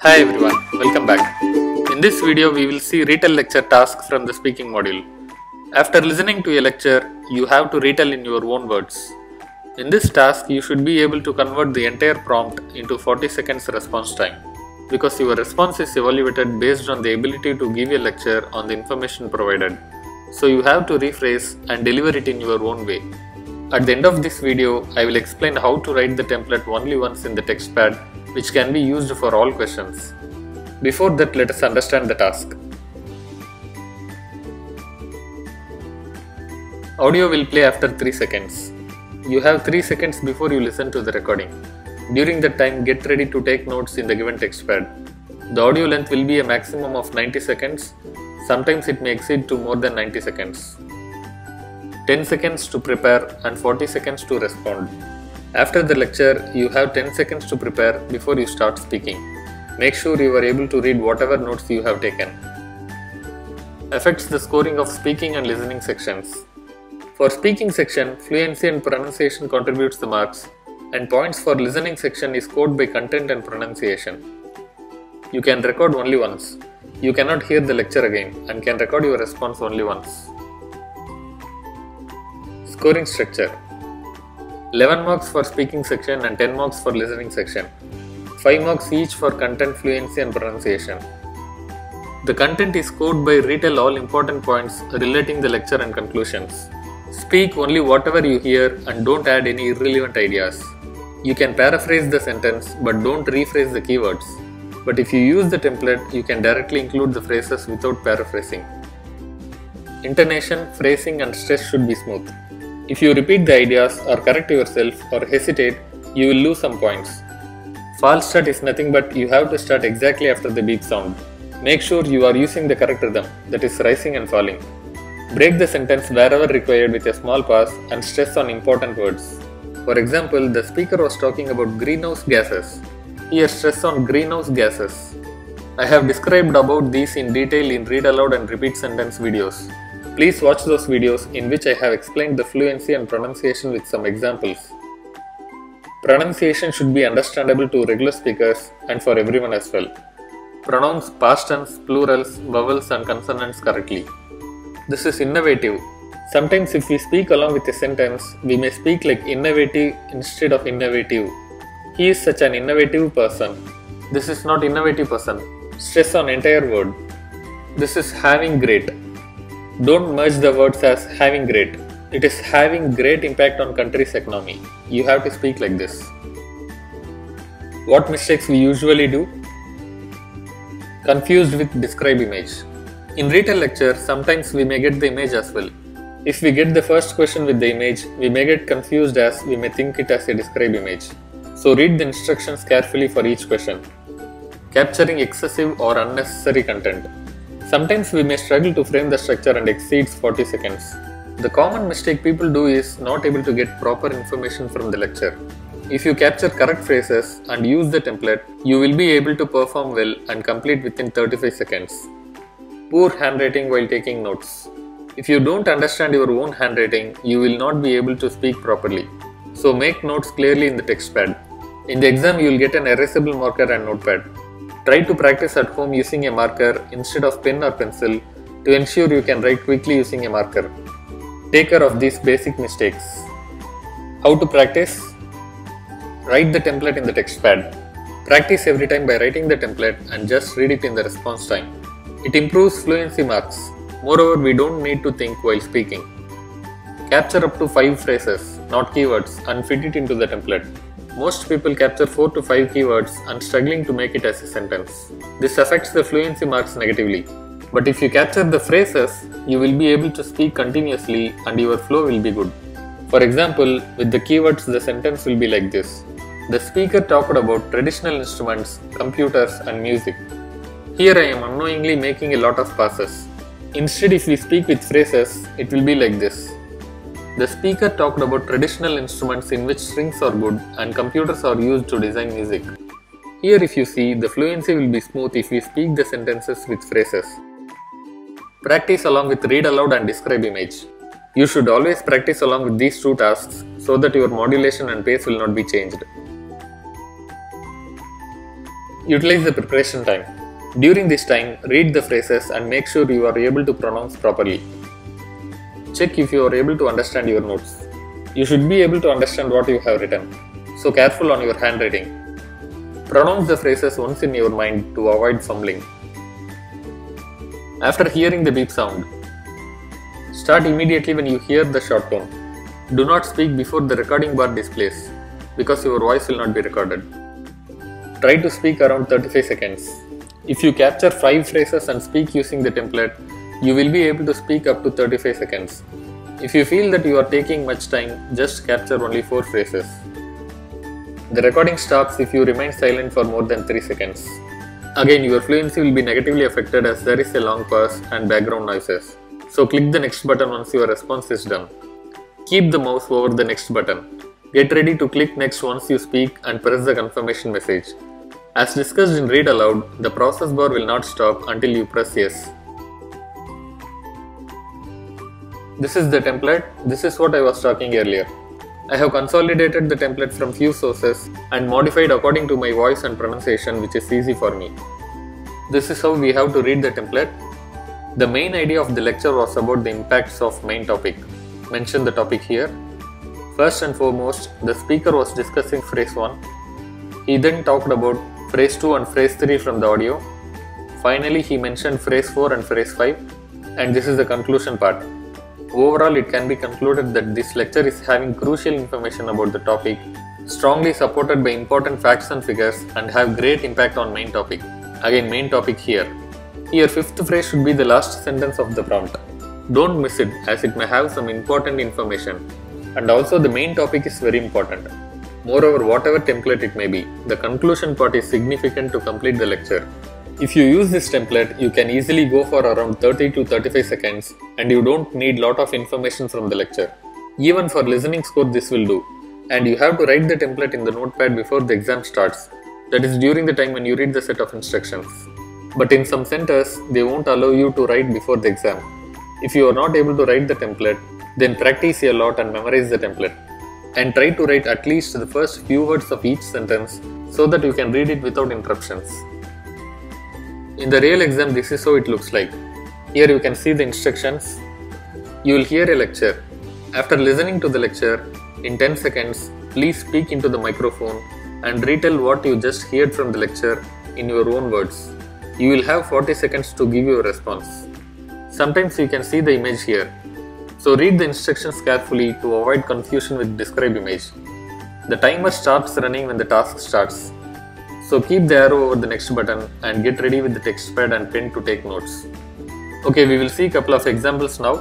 Hi everyone, welcome back. In this video, we will see retell lecture tasks from the speaking module. After listening to a lecture, you have to retell in your own words. In this task, you should be able to convert the entire prompt into 40 seconds response time, because your response is evaluated based on the ability to give a lecture on the information provided. So you have to rephrase and deliver it in your own way. At the end of this video, I will explain how to write the template only once in the text pad, which can be used for all questions. Before that, let us understand the task. Audio will play after 3 seconds. You have 3 seconds before you listen to the recording. During that time, get ready to take notes in the given text pad. The audio length will be a maximum of 90 seconds. Sometimes it may exceed to more than 90 seconds. 10 seconds to prepare and 40 seconds to respond. After the lecture, you have 10 seconds to prepare before you start speaking. Make sure you are able to read whatever notes you have taken. Affects the scoring of speaking and listening sections. For speaking section, fluency and pronunciation contributes the marks, and points for listening section is scored by content and pronunciation. You can record only once. You cannot hear the lecture again and can record your response only once. Scoring structure. 11 marks for speaking section and 10 marks for listening section. 5 marks each for content, fluency and pronunciation. The content is scored by retell all important points relating the lecture and conclusions. Speak only whatever you hear and don't add any irrelevant ideas. You can paraphrase the sentence but don't rephrase the keywords. But if you use the template, you can directly include the phrases without paraphrasing. Intonation, phrasing and stress should be smooth. If you repeat the ideas or correct yourself or hesitate, you will lose some points. False start is nothing but you have to start exactly after the beep sound. Make sure you are using the correct rhythm, that is rising and falling. Break the sentence wherever required with a small pause and stress on important words. For example, the speaker was talking about greenhouse gases. Here stress on greenhouse gases. I have described about these in detail in read aloud and repeat sentence videos. Please watch those videos in which I have explained the fluency and pronunciation with some examples. Pronunciation should be understandable to regular speakers and for everyone as well. Pronounce past tense, plurals, vowels and consonants correctly. This is innovative. Sometimes if we speak along with a sentence, we may speak like innovative instead of innovative. He is such an innovative person. This is not innovative person. Stress on entire word. This is having great. Don't merge the words as having great. It is having great impact on country's economy. You have to speak like this. What mistakes we usually do? Confused with describe image. In retell lecture, sometimes we may get the image as well. If we get the first question with the image, we may get confused as we may think it as a describe image. So read the instructions carefully for each question. Capturing excessive or unnecessary content. Sometimes we may struggle to frame the structure and exceeds 40 seconds. The common mistake people do is not able to get proper information from the lecture. If you capture correct phrases and use the template, you will be able to perform well and complete within 35 seconds. Poor handwriting while taking notes. If you don't understand your own handwriting, you will not be able to speak properly. So make notes clearly in the text pad. In the exam, you will get an erasable marker and notepad. Try to practice at home using a marker instead of pen or pencil to ensure you can write quickly using a marker. Take care of these basic mistakes. How to practice? Write the template in the text pad. Practice every time by writing the template and just read it in the response time. It improves fluency marks. Moreover, we don't need to think while speaking. Capture up to 5 phrases, not keywords, and fit it into the template. Most people capture 4 to 5 keywords and struggling to make it as a sentence. This affects the fluency marks negatively. But if you capture the phrases, you will be able to speak continuously and your flow will be good. For example, with the keywords, the sentence will be like this. The speaker talked about traditional instruments, computers and music. Here I am unknowingly making a lot of pauses. Instead, if we speak with phrases, it will be like this. The speaker talked about traditional instruments in which strings are good and computers are used to design music. Here if you see, the fluency will be smooth if we speak the sentences with phrases. Practice along with read aloud and describe image. You should always practice along with these two tasks so that your modulation and pace will not be changed. Utilize the preparation time. During this time, read the phrases and make sure you are able to pronounce properly. Check if you are able to understand your notes. You should be able to understand what you have written, so careful on your handwriting. Pronounce the phrases once in your mind to avoid fumbling. After hearing the beep sound, start immediately when you hear the short tone. Do not speak before the recording bar displays, because your voice will not be recorded. Try to speak around 35 seconds. If you capture 5 phrases and speak using the template, you will be able to speak up to 35 seconds. If you feel that you are taking much time, just capture only 4 phrases. The recording stops if you remain silent for more than 3 seconds. Again, your fluency will be negatively affected as there is a long pause and background noises. So click the next button once your response is done. Keep the mouse over the next button. Get ready to click next once you speak and press the confirmation message. As discussed in Read Aloud, the process bar will not stop until you press yes. This is the template. This is what I was talking earlier. I have consolidated the template from few sources and modified according to my voice and pronunciation, which is easy for me. This is how we have to read the template. The main idea of the lecture was about the impacts of main topic. Mention the topic here. First and foremost, the speaker was discussing phrase 1. He then talked about phrase 2 and phrase 3 from the audio. Finally, he mentioned phrase 4 and phrase 5. And this is the conclusion part. Overall, it can be concluded that this lecture is having crucial information about the topic, strongly supported by important facts and figures, and have great impact on main topic. Again, main topic here. Here, 5th phrase should be the last sentence of the prompt. Don't miss it, as it may have some important information. And also, the main topic is very important. Moreover, whatever template it may be, the conclusion part is significant to complete the lecture. If you use this template, you can easily go for around 30 to 35 seconds and you don't need lot of information from the lecture. Even for listening score this will do. And you have to write the template in the notepad before the exam starts. That is during the time when you read the set of instructions. But in some centers, they won't allow you to write before the exam. If you are not able to write the template, then practice a lot and memorize the template. And try to write at least the first few words of each sentence so that you can read it without interruptions. In the real exam, this is how it looks like. Here you can see the instructions. You will hear a lecture. After listening to the lecture, in 10 seconds, please speak into the microphone and retell what you just heard from the lecture in your own words. You will have 40 seconds to give your response. Sometimes you can see the image here. So read the instructions carefully to avoid confusion with describe image. The timer starts running when the task starts. So keep the arrow over the next button and get ready with the text pad and pen to take notes. Okay, we will see a couple of examples now.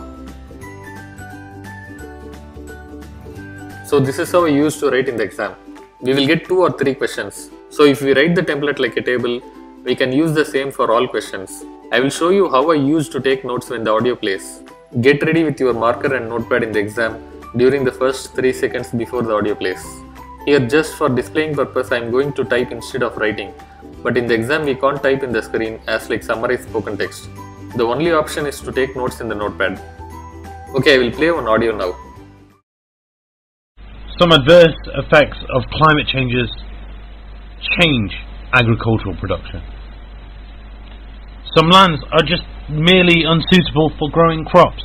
So this is how I used to write in the exam. We will get 2 or 3 questions. So if we write the template like a table, we can use the same for all questions. I will show you how I used to take notes when the audio plays. Get ready with your marker and notepad in the exam during the first 3 seconds before the audio plays. Here, just for displaying purpose, I am going to type instead of writing. But in the exam, we can't type in the screen as like summarize spoken text. The only option is to take notes in the notepad. Okay, I will play one audio now. Some adverse effects of climate changes change agricultural production. Some lands are just merely unsuitable for growing crops.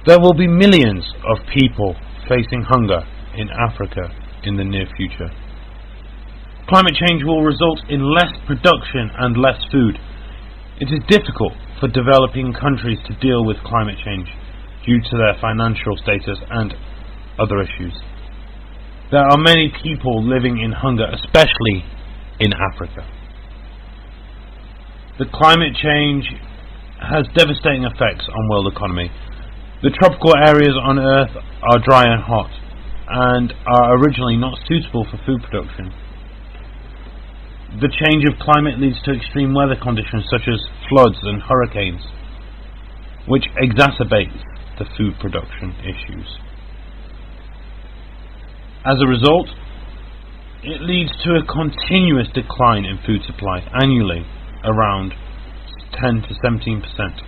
There will be millions of people facing hunger in Africa in the near future. Climate change will result in less production and less food. It is difficult for developing countries to deal with climate change due to their financial status and other issues. There are many people living in hunger, especially in Africa. The climate change has devastating effects on world economy. The tropical areas on Earth are dry and hot and are originally not suitable for food production. The change of climate leads to extreme weather conditions such as floods and hurricanes, which exacerbates the food production issues. As a result, it leads to a continuous decline in food supply annually, around 10 to 17%.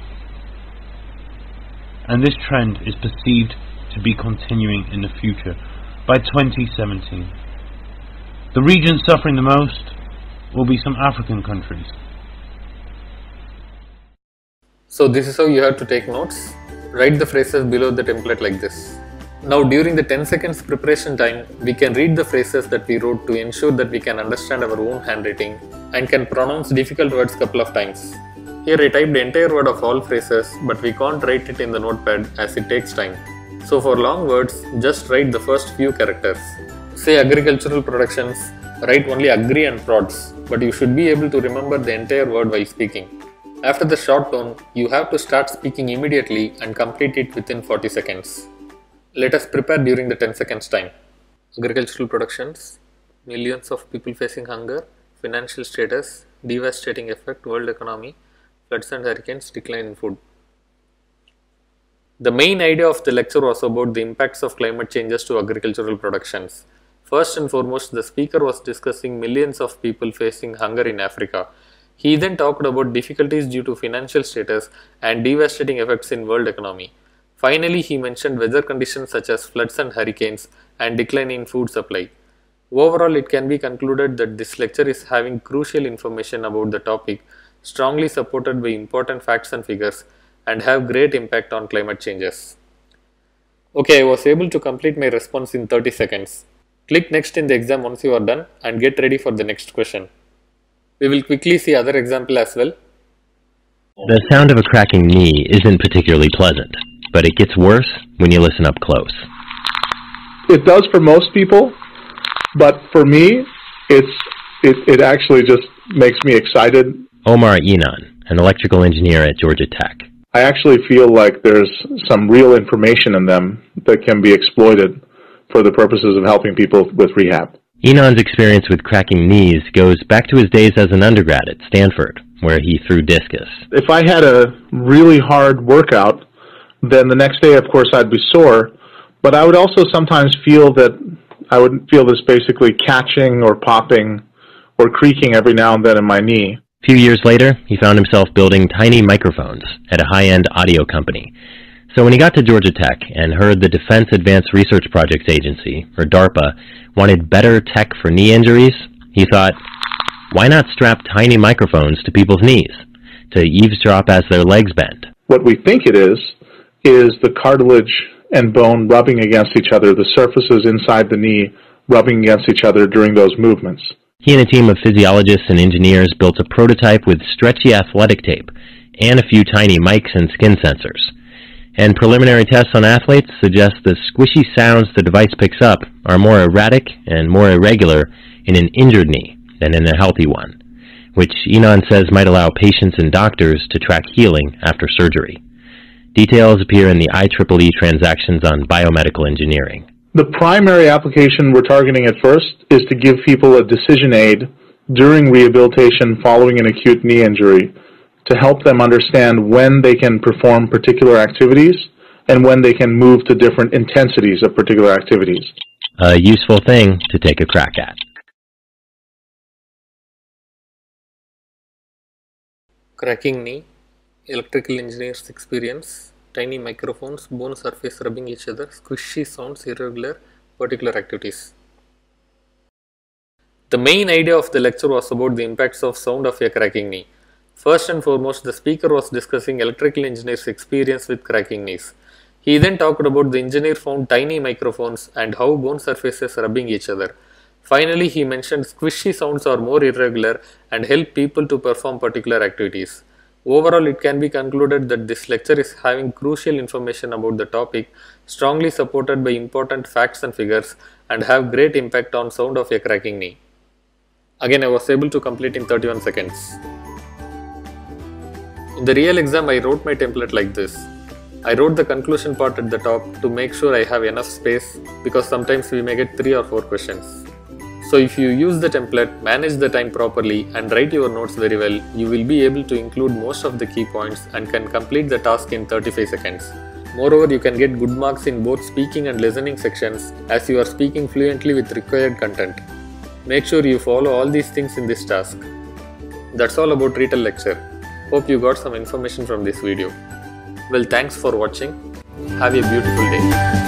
And this trend is perceived to be continuing in the future. By 2017, The region suffering the most will be some African countries. So this is how you have to take notes. Write the phrases below the template like this. Now during the 10 seconds preparation time, we can read the phrases that we wrote to ensure that we can understand our own handwriting and can pronounce difficult words couple of times. Here I typed the entire word of all phrases, but we can't write it in the notepad as it takes time. So for long words, just write the first few characters. Say agricultural productions, write only agri and prods, but you should be able to remember the entire word while speaking. After the short tone, you have to start speaking immediately and complete it within 40 seconds. Let us prepare during the 10 seconds time. Agricultural productions, millions of people facing hunger, financial status, devastating effect, world economy, floods and hurricanes, decline in food. The main idea of the lecture was about the impacts of climate changes to agricultural productions. First and foremost, the speaker was discussing millions of people facing hunger in Africa. He then talked about difficulties due to financial status and devastating effects in world economy. Finally, he mentioned weather conditions such as floods and hurricanes and decline in food supply. Overall, it can be concluded that this lecture is having crucial information about the topic, strongly supported by important facts and figures, and have great impact on climate changes. Okay, I was able to complete my response in 30 seconds. Click next in the exam once you are done and get ready for the next question. We will quickly see other example as well. The sound of a cracking knee isn't particularly pleasant, but it gets worse when you listen up close. It does for most people, but for me, it actually just makes me excited. Omar Inan, an electrical engineer at Georgia Tech. I actually feel like there's some real information in them that can be exploited for the purposes of helping people with rehab. Inan's experience with cracking knees goes back to his days as an undergrad at Stanford, where he threw discus. If I had a really hard workout, then the next day, of course, I'd be sore, but I would also sometimes feel that I would feel this basically catching or popping or creaking every now and then in my knee. A few years later, he found himself building tiny microphones at a high-end audio company. So when he got to Georgia Tech and heard the Defense Advanced Research Projects Agency, or DARPA, wanted better tech for knee injuries, he thought, why not strap tiny microphones to people's knees to eavesdrop as their legs bend? What we think it is the cartilage and bone rubbing against each other, the surfaces inside the knee rubbing against each other during those movements. He and a team of physiologists and engineers built a prototype with stretchy athletic tape and a few tiny mics and skin sensors. And preliminary tests on athletes suggest the squishy sounds the device picks up are more erratic and more irregular in an injured knee than in a healthy one, which Inan says might allow patients and doctors to track healing after surgery. Details appear in the IEEE transactions on biomedical engineering. The primary application we're targeting at first is to give people a decision aid during rehabilitation following an acute knee injury to help them understand when they can perform particular activities and when they can move to different intensities of particular activities. A useful thing to take a crack at. Cracking knee, electrical engineer's experience, tiny microphones, bone surface rubbing each other, squishy sounds, irregular, particular activities. The main idea of the lecture was about the impacts of sound of a cracking knee. First and foremost, the speaker was discussing electrical engineer's experience with cracking knees. He then talked about the engineer found tiny microphones and how bone surfaces rubbing each other. Finally, he mentioned squishy sounds are more irregular and help people to perform particular activities. Overall, it can be concluded that this lecture is having crucial information about the topic, strongly supported by important facts and figures, and have great impact on sound of a cracking knee. Again, I was able to complete in 31 seconds. In the real exam, I wrote my template like this. I wrote the conclusion part at the top to make sure I have enough space because sometimes we may get 3 or 4 questions. So if you use the template, manage the time properly and write your notes very well, you will be able to include most of the key points and can complete the task in 35 seconds. Moreover, you can get good marks in both speaking and listening sections as you are speaking fluently with required content. Make sure you follow all these things in this task. That's all about Retell Lecture. Hope you got some information from this video. Well, thanks for watching. Have a beautiful day.